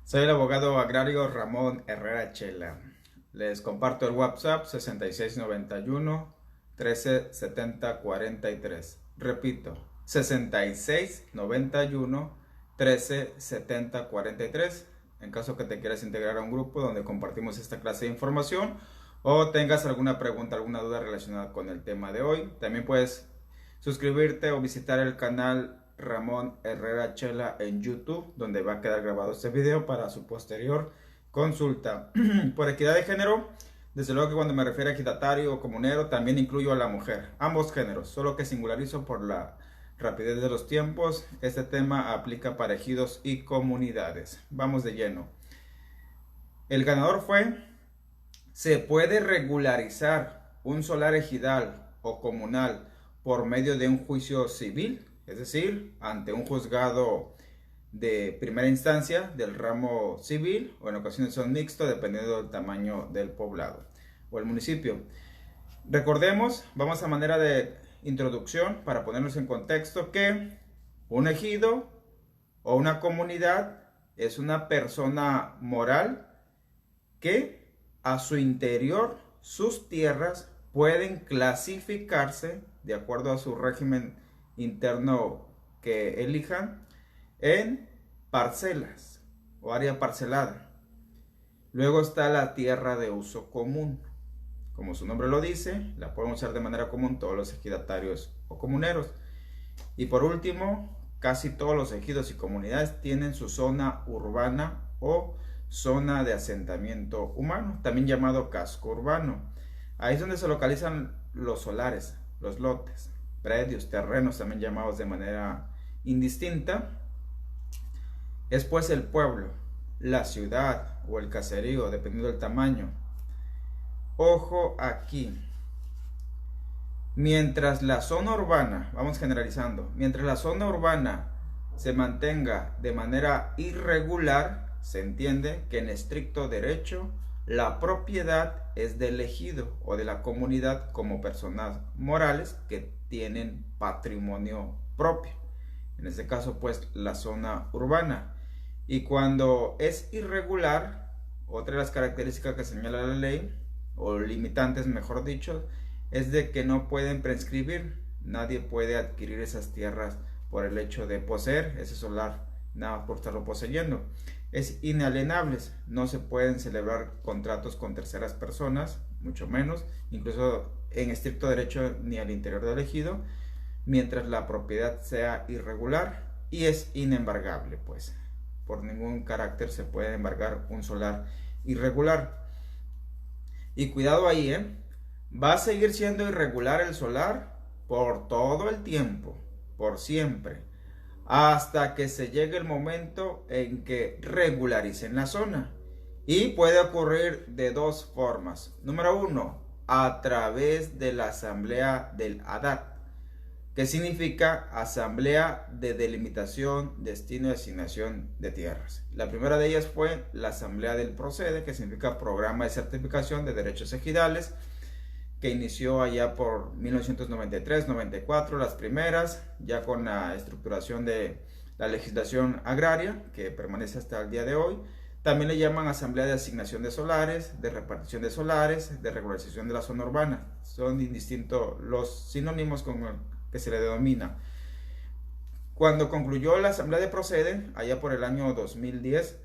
Soy el abogado agrario Ramón Herrera Chela. Les comparto el WhatsApp 6691 13 70 43. Repito, 6691 13 70 43. En caso que te quieras integrar a un grupo donde compartimos esta clase de información o tengas alguna pregunta, alguna duda relacionada con el tema de hoy, también puedes suscribirte o visitar el canal Ramón Herrera Chela en YouTube, donde va a quedar grabado este video para su posterior consulta. Por equidad de género, desde luego que cuando me refiero a ejidatario o comunero, también incluyo a la mujer, ambos géneros, solo que singularizo por la rapidez de los tiempos. Este tema aplica para ejidos y comunidades. Vamos de lleno. El ganador fue: ¿se puede regularizar un solar ejidal o comunal por medio de un juicio civil? Es decir, ante un juzgado de primera instancia del ramo civil, o en ocasiones son mixtos dependiendo del tamaño del poblado o el municipio. Recordemos, vamos a manera de introducción para ponernos en contexto, que un ejido o una comunidad es una persona moral que a su interior sus tierras pueden clasificarse de acuerdo a su régimen interno que elijan en parcelas o área parcelada. Luego está la tierra de uso común. Como su nombre lo dice, la pueden usar de manera común todos los ejidatarios o comuneros. Y por último, casi todos los ejidos y comunidades tienen su zona urbana o zona de asentamiento humano, también llamado casco urbano. Ahí es donde se localizan los solares, los lotes, predios, terrenos, también llamados de manera indistinta. Es pues el pueblo, la ciudad o el caserío, dependiendo del tamaño. Ojo aquí. Mientras la zona urbana, vamos generalizando, mientras la zona urbana se mantenga de manera irregular, se entiende que en estricto derecho la propiedad es del ejido o de la comunidad como personas morales que tienen patrimonio propio. En este caso, pues, la zona urbana. Y cuando es irregular, otra de las características que señala la ley, o limitantes mejor dicho, es de que no pueden prescribir. Nadie puede adquirir esas tierras por el hecho de poseer ese solar, nada más por estarlo poseyendo. Es inalienables, no se pueden celebrar contratos con terceras personas, mucho menos, incluso en estricto derecho ni al interior del ejido, mientras la propiedad sea irregular, y es inembargable, pues por ningún carácter se puede embargar un solar irregular. Y cuidado ahí, va a seguir siendo irregular el solar por todo el tiempo, por siempre, hasta que se llegue el momento en que regularicen la zona. Y puede ocurrir de dos formas. Número uno, a través de la asamblea del ADAT, que significa Asamblea de Delimitación, Destino y Asignación de Tierras. La primera de ellas fue la Asamblea del Procede, que significa Programa de Certificación de Derechos Ejidales, que inició allá por 1993-94, las primeras, ya con la estructuración de la legislación agraria, que permanece hasta el día de hoy. También le llaman Asamblea de Asignación de Solares, de Repartición de Solares, de Regularización de la Zona Urbana. Son indistintos los sinónimos con que se le denomina. Cuando concluyó la Asamblea de Procede, allá por el año 2010,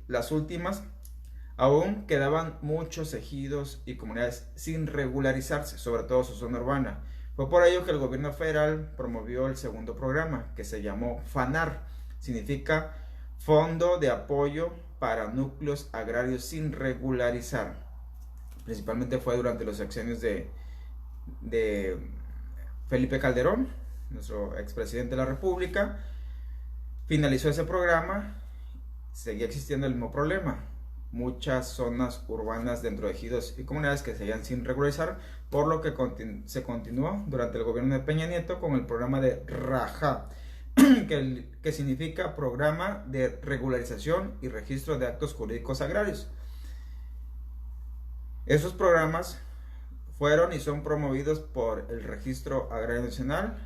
las últimas, aún quedaban muchos ejidos y comunidades sin regularizarse, sobre todo su zona urbana. Fue por ello que el gobierno federal promovió el segundo programa, que se llamó FANAR, significa Fondo de Apoyo para Núcleos Agrarios sin Regularizar. Principalmente fue durante los sexenios de Felipe Calderón, nuestro expresidente de la República. Finalizó ese programa, seguía existiendo el mismo problema. Muchas zonas urbanas dentro de ejidos y comunidades que seguían sin regularizar, por lo que se continuó durante el gobierno de Peña Nieto con el programa de RAJA, que significa Programa de Regularización y Registro de Actos Jurídicos Agrarios. Esos programas fueron y son promovidos por el Registro Agrario Nacional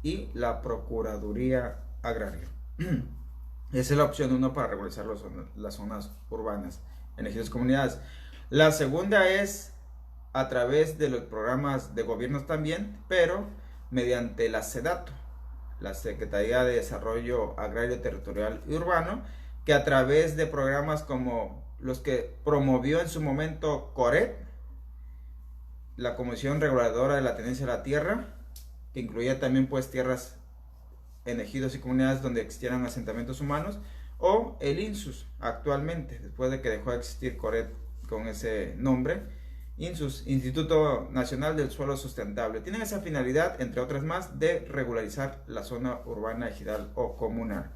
y la Procuraduría Agraria. Esa es la opción 1 para regularizar las zonas urbanas en ejidos comunidades. La segunda es a través de los programas de gobiernos también, pero mediante la SEDATU, la Secretaría de Desarrollo Agrario, Territorial y Urbano, que a través de programas como los que promovió en su momento CORET, la Comisión Reguladora de la Tenencia de la Tierra, que incluía también pues tierras en ejidos y comunidades donde existieran asentamientos humanos, o el INSUS actualmente, después de que dejó de existir CORET con ese nombre, INSUS, Instituto Nacional del Suelo Sustentable. Tienen esa finalidad, entre otras más, de regularizar la zona urbana, ejidal o comunal.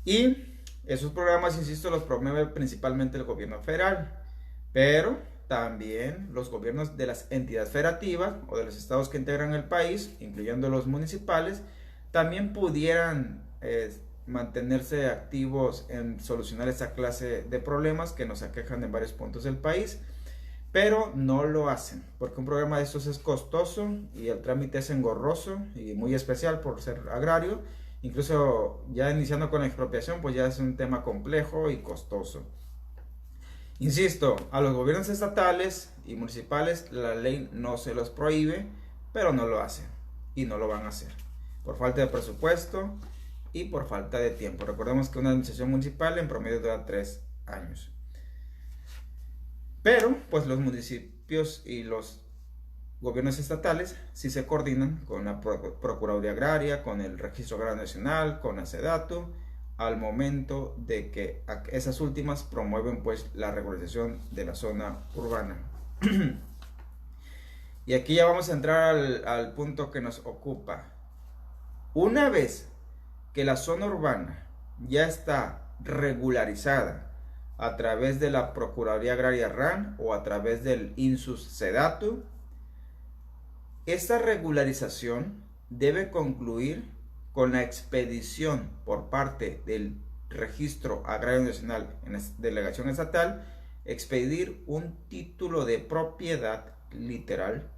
Y esos programas, insisto, los promueve principalmente el gobierno federal, pero también los gobiernos de las entidades federativas o de los estados que integran el país, incluyendo los municipales, también pudieran mantenerse activos en solucionar esa clase de problemas que nos aquejan en varios puntos del país, pero no lo hacen, porque un programa de estos es costoso y el trámite es engorroso y muy especial por ser agrario. Incluso ya iniciando con la expropiación, pues ya es un tema complejo y costoso. Insisto, a los gobiernos estatales y municipales la ley no se los prohíbe, pero no lo hacen y no lo van a hacer por falta de presupuesto y por falta de tiempo. Recordemos que una administración municipal en promedio dura 3 años. Pero pues los municipios y los gobiernos estatales sí se coordinan con la Procuraduría Agraria, con el Registro Agrario Nacional, con la SEDATU, al momento de que esas últimas promueven pues la regularización de la zona urbana. Y aquí ya vamos a entrar al punto que nos ocupa. Una vez que la zona urbana ya está regularizada a través de la Procuraduría Agraria RAN o a través del INSUS SEDATU, esta regularización debe concluir con la expedición por parte del Registro Agrario Nacional en la delegación estatal, expedir un título de propiedad literal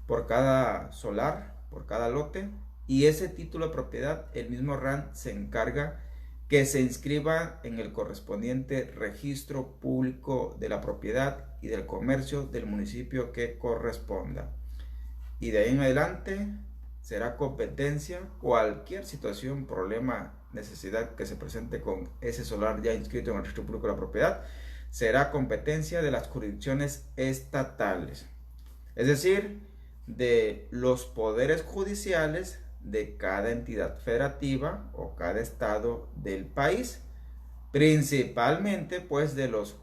por cada solar, por cada lote, y ese título de propiedad el mismo RAN se encarga que se inscriba en el correspondiente registro público de la propiedad y del comercio del municipio que corresponda. Y de ahí en adelante será competencia cualquier situación, problema, necesidad que se presente con ese solar ya inscrito en el registro público de la propiedad, será competencia de las jurisdicciones estatales, es decir, de los poderes judiciales de cada entidad federativa o cada estado del país, principalmente pues de los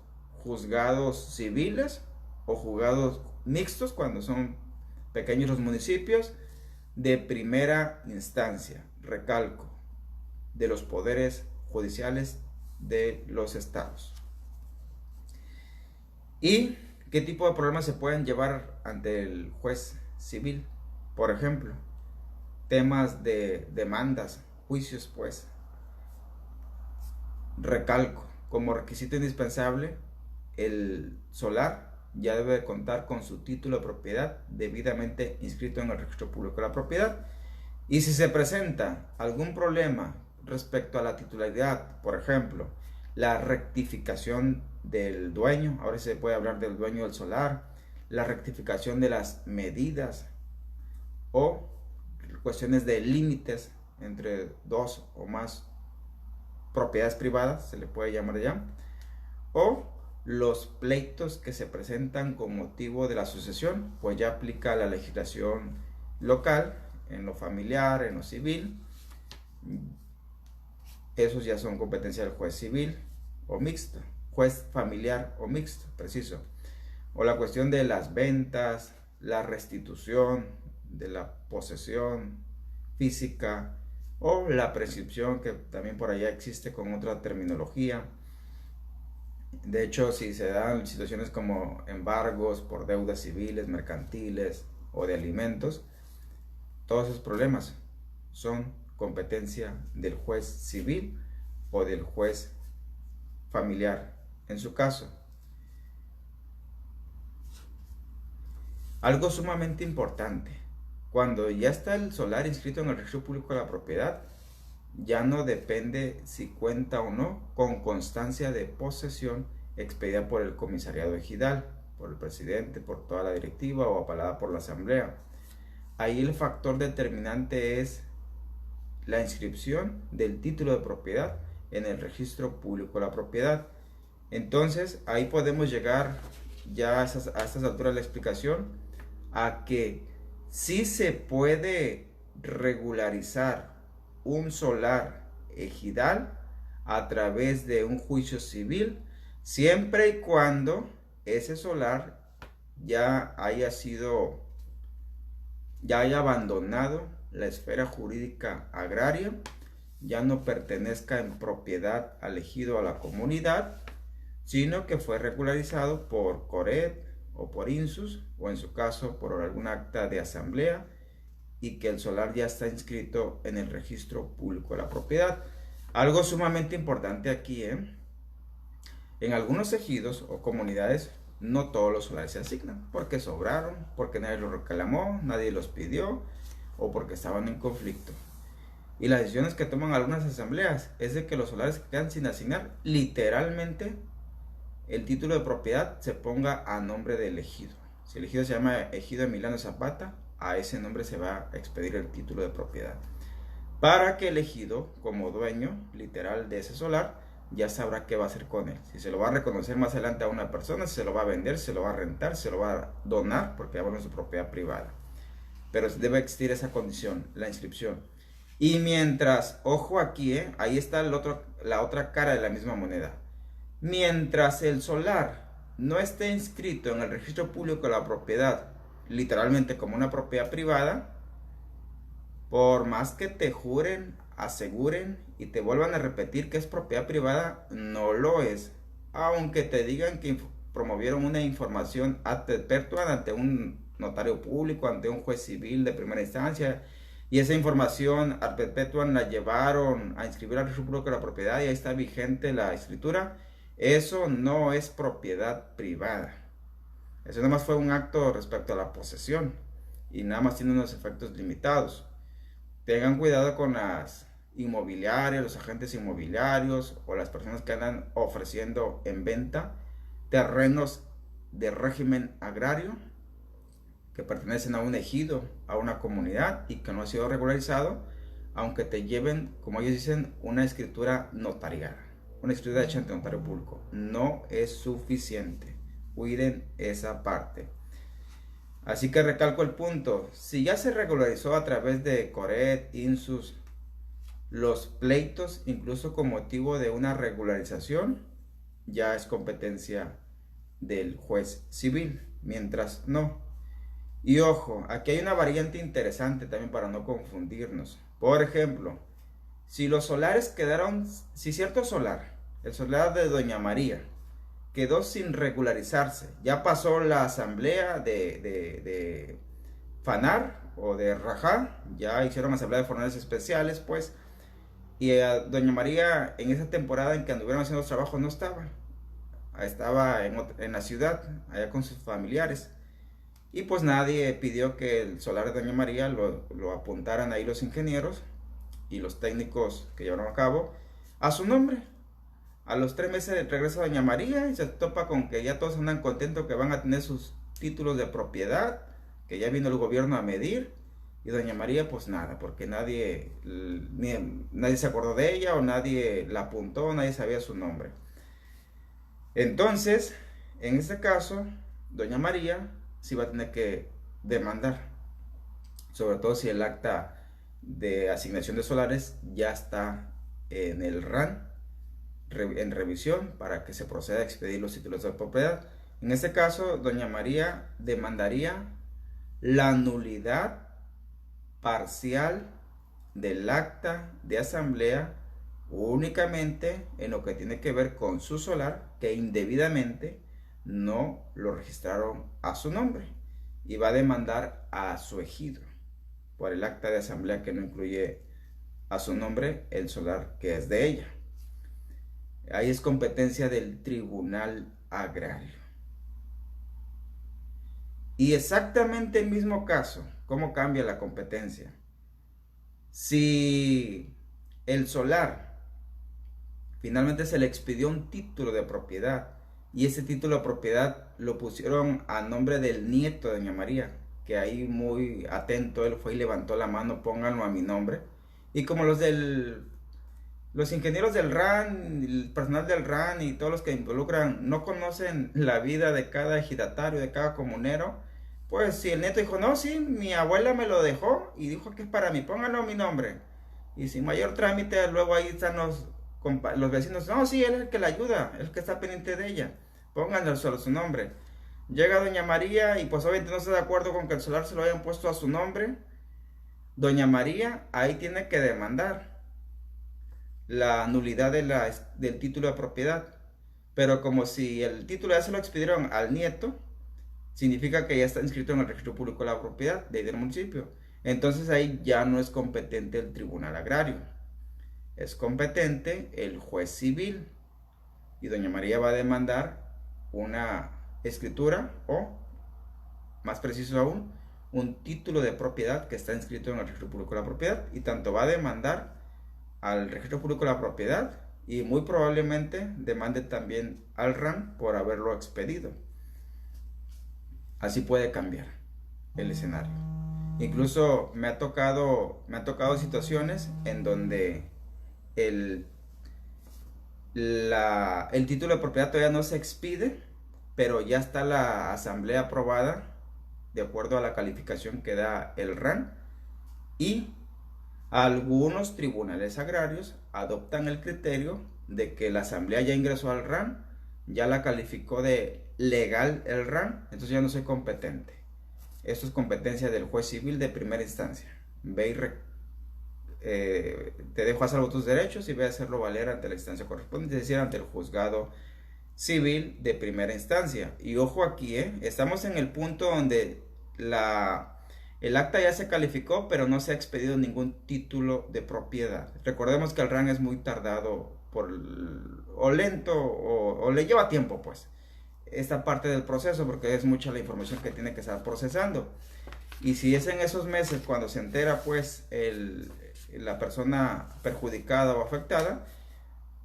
juzgados civiles o juzgados mixtos cuando son pequeños los municipios, de primera instancia, recalco, de los poderes judiciales de los estados. ¿Y qué tipo de problemas se pueden llevar ante el juez civil? Por ejemplo, temas de demandas, juicios, pues. Recalco, como requisito indispensable, el solar ya debe contar con su título de propiedad debidamente inscrito en el registro público de la propiedad. Y si se presenta algún problema respecto a la titularidad, por ejemplo, la rectificación del dueño, ahora se puede hablar del dueño del solar, la rectificación de las medidas o cuestiones de límites entre dos o más propiedades privadas, se le puede llamar ya, o los pleitos que se presentan con motivo de la sucesión, pues ya aplica la legislación local en lo familiar, en lo civil. Esos ya son competencia del juez civil o mixto, juez familiar o mixto, preciso. O la cuestión de las ventas, la restitución de la posesión física o la prescripción, que también por allá existe con otra terminología. De hecho, si se dan situaciones como embargos por deudas civiles, mercantiles o de alimentos, todos esos problemas son competencia del juez civil o del juez familiar en su caso. Algo sumamente importante: cuando ya está el solar inscrito en el registro público de la propiedad, ya no depende si cuenta o no con constancia de posesión expedida por el comisariado ejidal, por el presidente, por toda la directiva o avalada por la asamblea. Ahí el factor determinante es la inscripción del título de propiedad en el registro público de la propiedad. Entonces ahí podemos llegar ya a estas alturas de la explicación a que sí se puede regularizar un solar ejidal a través de un juicio civil, siempre y cuando ese solar ya haya abandonado la esfera jurídica agraria, ya no pertenezca en propiedad al ejido o a la comunidad, sino que fue regularizado por CORED o por INSUS, o en su caso por algún acta de asamblea, y que el solar ya está inscrito en el registro público de la propiedad. Algo sumamente importante aquí, en algunos ejidos o comunidades no todos los solares se asignan, porque sobraron, porque nadie los reclamó, nadie los pidió, o porque estaban en conflicto. Y las decisiones que toman algunas asambleas es de que los solares que quedan sin asignar, literalmente el título de propiedad se ponga a nombre del ejido. Si el ejido se llama Ejido Emiliano Zapata, a ese nombre se va a expedir el título de propiedad, para que el ejido, como dueño literal de ese solar, ya sabrá qué va a hacer con él. Si se lo va a reconocer más adelante a una persona, si se lo va a vender, si se lo va a rentar, si se lo va a donar, porque ya va en su propiedad privada. Pero debe existir esa condición, la inscripción. Y mientras, ojo aquí, ahí está la otra cara de la misma moneda. Mientras el solar no esté inscrito en el registro público de la propiedad, literalmente como una propiedad privada, por más que te juren, aseguren y te vuelvan a repetir que es propiedad privada, no lo es. Aunque te digan que promovieron una información ad perpetuam ante un notario público, ante un juez civil de primera instancia, y esa información ad perpetuam la llevaron a inscribir al registro público de la propiedad y ahí está vigente la escritura, eso no es propiedad privada. Eso nada más fue un acto respecto a la posesión y nada más tiene unos efectos limitados. Tengan cuidado con las inmobiliarias, los agentes inmobiliarios o las personas que andan ofreciendo en venta terrenos de régimen agrario que pertenecen a un ejido, a una comunidad y que no ha sido regularizado, aunque te lleven, como ellos dicen, una escritura notarial, una escritura hecha ante notario público. No es suficiente. Cuiden esa parte. Así que recalco el punto. Si ya se regularizó a través de CORED, INSUS, los pleitos, incluso con motivo de una regularización, ya es competencia del juez civil, mientras no. Y ojo, aquí hay una variante interesante también para no confundirnos. Por ejemplo, si los solares quedaron, si cierto solar, el solar de Doña María, quedó sin regularizarse, ya pasó la asamblea de FANAR o de Rajá, ya hicieron asamblea de fornales especiales, pues, y Doña María en esa temporada en que anduvieron haciendo los trabajos no estaba en la ciudad, allá con sus familiares. Y pues nadie pidió que el solar de Doña María lo apuntaran ahí los ingenieros y los técnicos que llevaron a cabo a su nombre. A los 3 meses regresa Doña María y se topa con que ya todos andan contentos que van a tener sus títulos de propiedad, que ya vino el gobierno a medir. Y Doña María pues nada, porque nadie se acordó de ella o nadie la apuntó, nadie sabía su nombre. Entonces, en este caso, Doña María sí va a tener que demandar, sobre todo si el acta de asignación de solares ya está en el RAN, en revisión, para que se proceda a expedir los títulos de propiedad. En este caso, Doña María demandaría la nulidad parcial del acta de asamblea únicamente en lo que tiene que ver con su solar, que indebidamente no lo registraron a su nombre, y va a demandar a su ejido por el acta de asamblea que no incluye a su nombre el solar que es de ella. Ahí es competencia del Tribunal Agrario. Y exactamente el mismo caso, ¿cómo cambia la competencia? Si el solar, finalmente se le expidió un título de propiedad. Y ese título de propiedad lo pusieron a nombre del nieto de doña María, que ahí muy atento él fue y levantó la mano, pónganlo a mi nombre. Y como los ingenieros del RAN, el personal del RAN y todos los que involucran no conocen la vida de cada ejidatario, de cada comunero, pues si el nieto dijo, no, sí, mi abuela me lo dejó y dijo que es para mí, pónganlo a mi nombre. Y sin mayor trámite, luego ahí están los vecinos, no, sí, él es el que la ayuda, el que está pendiente de ella, pónganlo solo su nombre. Llega doña María y pues obviamente no está de acuerdo con que el solar se lo hayan puesto a su nombre. Doña María ahí tiene que demandar la nulidad del título de propiedad. Pero como si el título ya se lo expidieron al nieto, significa que ya está inscrito en el registro público de la propiedad de ahí del municipio. Entonces ahí ya no es competente el tribunal agrario, es competente el juez civil. Y doña María va a demandar una escritura o, más preciso aún, un título de propiedad que está inscrito en el registro público de la propiedad. Y tanto va a demandar al registro público de la propiedad y muy probablemente demande también al RAN por haberlo expedido. Así puede cambiar el escenario. Incluso me ha tocado situaciones en donde el título de propiedad todavía no se expide, pero ya está la asamblea aprobada de acuerdo a la calificación que da el RAN, y algunos tribunales agrarios adoptan el criterio de que la asamblea ya ingresó al RAN, ya la calificó de legal el RAN, entonces ya no soy competente. Esto es competencia del juez civil de primera instancia. Ve y te dejo a salvo tus derechos y ve a hacerlo valer ante la instancia correspondiente, es decir, ante el juzgado civil de primera instancia. Y ojo aquí, estamos en el punto donde el acta ya se calificó, pero no se ha expedido ningún título de propiedad. Recordemos que el RAN es muy tardado o lento o le lleva tiempo, pues, esta parte del proceso, porque es mucha la información que tiene que estar procesando. Y si es en esos meses cuando se entera, pues, la persona perjudicada o afectada,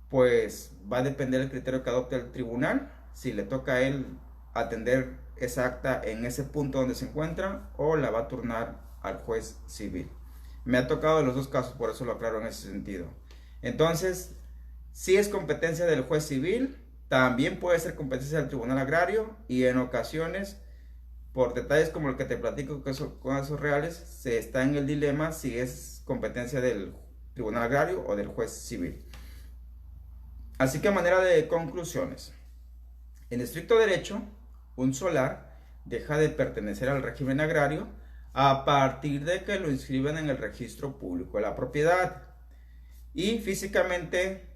pues va a depender del criterio que adopte el tribunal, si le toca a él atender esa acta en ese punto donde se encuentra o la va a turnar al juez civil. Me ha tocado en los dos casos, por eso lo aclaro en ese sentido. Entonces, si es competencia del juez civil, también puede ser competencia del tribunal agrario, y en ocasiones, por detalles como el que te platico con esos reales, se está en el dilema si es competencia del tribunal agrario o del juez civil. Así que a manera de conclusiones, en estricto derecho, un solar deja de pertenecer al régimen agrario a partir de que lo inscriben en el registro público de la propiedad, y físicamente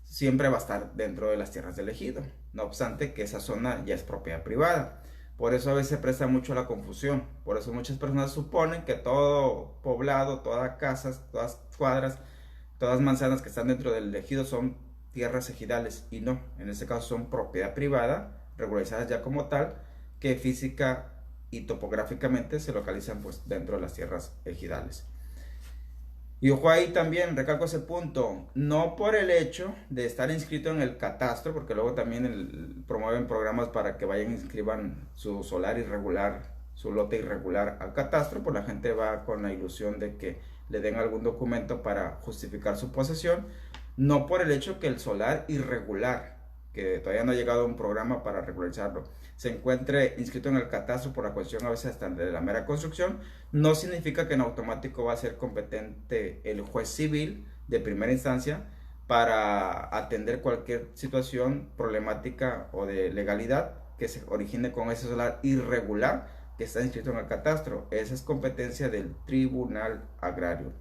siempre va a estar dentro de las tierras del ejido, no obstante que esa zona ya es propiedad privada. Por eso a veces se presta mucho a la confusión. Por eso muchas personas suponen que todo poblado, todas casas, todas cuadras, todas manzanas que están dentro del ejido son tierras ejidales, y no, en este caso son propiedad privada, regularizadas ya como tal, que física y topográficamente se localizan pues dentro de las tierras ejidales. Y ojo ahí también, recalco ese punto, no por el hecho de estar inscrito en el catastro, porque luego también promueven programas para que vayan e inscriban su solar irregular, su lote irregular al catastro, pues la gente va con la ilusión de que le den algún documento para justificar su posesión, no por el hecho que el solar irregular, que todavía no ha llegado un programa para regularizarlo, se encuentre inscrito en el catastro por la cuestión a veces hasta de la mera construcción, no significa que en automático va a ser competente el juez civil de primera instancia para atender cualquier situación problemática o de legalidad que se origine con ese solar irregular que está inscrito en el catastro. Esa es competencia del tribunal agrario.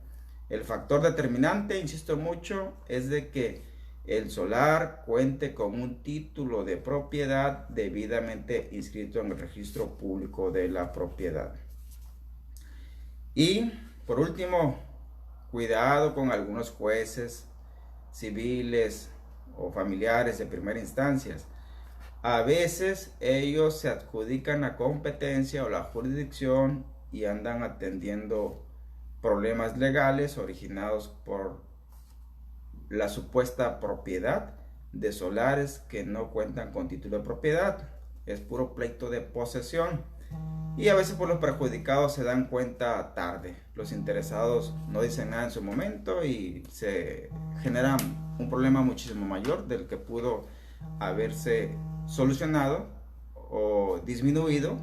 El factor determinante, insisto mucho, es de que el solar cuente con un título de propiedad debidamente inscrito en el registro público de la propiedad. Y por último, cuidado con algunos jueces civiles o familiares de primera instancia. A veces ellos se adjudican la competencia o la jurisdicción y andan atendiendo problemas legales originados por la supuesta propiedad de solares que no cuentan con título de propiedad. Es puro pleito de posesión. Y a veces por los perjudicados se dan cuenta tarde. Los interesados no dicen nada en su momento y se genera un problema muchísimo mayor del que pudo haberse solucionado o disminuido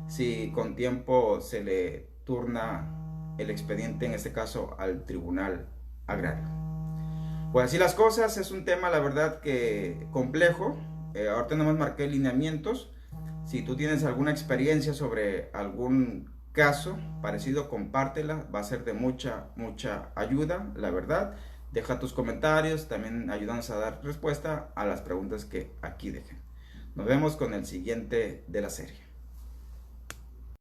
si con tiempo se le turna el expediente, en este caso al Tribunal Agrario. Pues así las cosas, es un tema la verdad que complejo. Ahorita nomás marqué lineamientos. Si tú tienes alguna experiencia sobre algún caso parecido, compártela, va a ser de mucha ayuda, la verdad. Deja tus comentarios, también ayúdanos a dar respuesta a las preguntas que aquí dejen. Nos vemos con el siguiente de la serie.